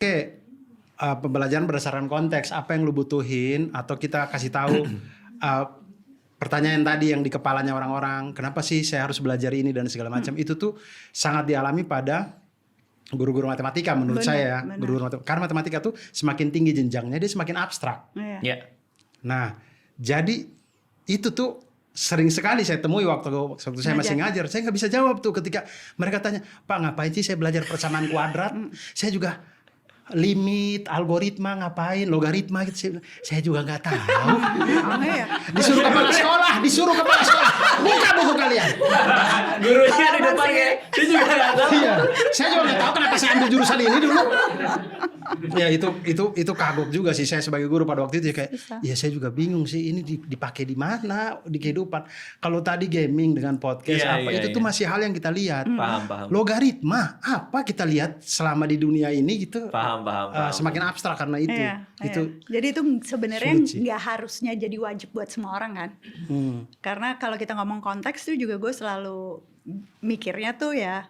Pembelajaran berdasarkan konteks apa yang lu butuhin, atau kita kasih tahu pertanyaan tadi yang di kepalanya orang-orang, kenapa sih saya harus belajar ini dan segala macam. Itu tuh sangat dialami pada guru-guru matematika menurut saya. Guru-guru matematika, karena matematika tuh semakin tinggi jenjangnya dia semakin abstrak. Nah, jadi itu tuh sering sekali saya temui waktu saya masih ngajar. Saya nggak bisa jawab tuh ketika mereka tanya, Pak ngapain sih saya belajar persamaan kuadrat? Saya juga limit, algoritma ngapain, logaritma gitu. Saya juga nggak tahu. Disuruh kepala sekolah, buka buku kalian. Gurunya di depan ya, saya juga nggak tahu. Iya, saya juga nggak tahu kenapa saya ambil jurusan ini dulu. Ya itu kagok juga sih saya sebagai guru pada waktu itu ya, kayak ya saya juga bingung sih ini dipakai di mana di kehidupan. Kalau tadi gaming dengan podcast itu tuh masih hal yang kita lihat. Paham. Logaritma apa kita lihat selama di dunia ini gitu. Paham. Semakin abstrak karena itu. Jadi itu sebenarnya nggak harusnya jadi wajib buat semua orang kan. Karena kalau kita ngomong konteks tuh juga gue selalu mikirnya tuh ya,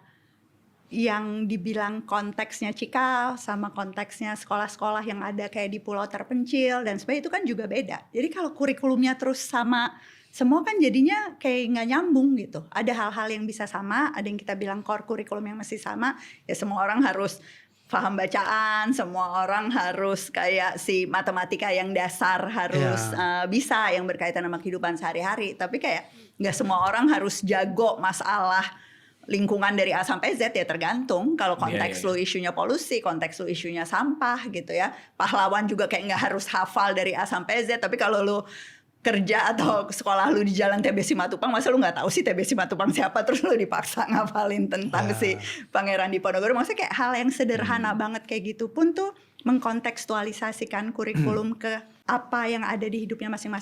yang dibilang konteksnya Cikal sama konteksnya sekolah-sekolah yang ada kayak di pulau terpencil dan sebagainya itu kan juga beda. Jadi kalau kurikulumnya terus sama semua kan jadinya kayak nggak nyambung gitu. Ada hal-hal yang bisa sama, ada yang kita bilang core kurikulum yang masih sama. Ya semua orang harus paham bacaan, semua orang harus kayak si matematika yang dasar harus bisa, yang berkaitan sama kehidupan sehari-hari. Tapi kayak nggak semua orang harus jago masalah lingkungan dari A sampai Z, ya tergantung. Kalau konteks lu isunya polusi, konteks lu isunya sampah gitu ya. Pahlawan juga kayak nggak harus hafal dari A sampai Z. Tapi kalau lu kerja atau sekolah lu di Jalan TB Simatupang, masa lu nggak tahu sih TB Simatupang siapa, terus lu dipaksa ngafalin tentang si Pangeran Diponegoro. Maksudnya kayak hal yang sederhana banget kayak gitu pun tuh mengkontekstualisasikan kurikulum ke apa yang ada di hidupnya masing-masing.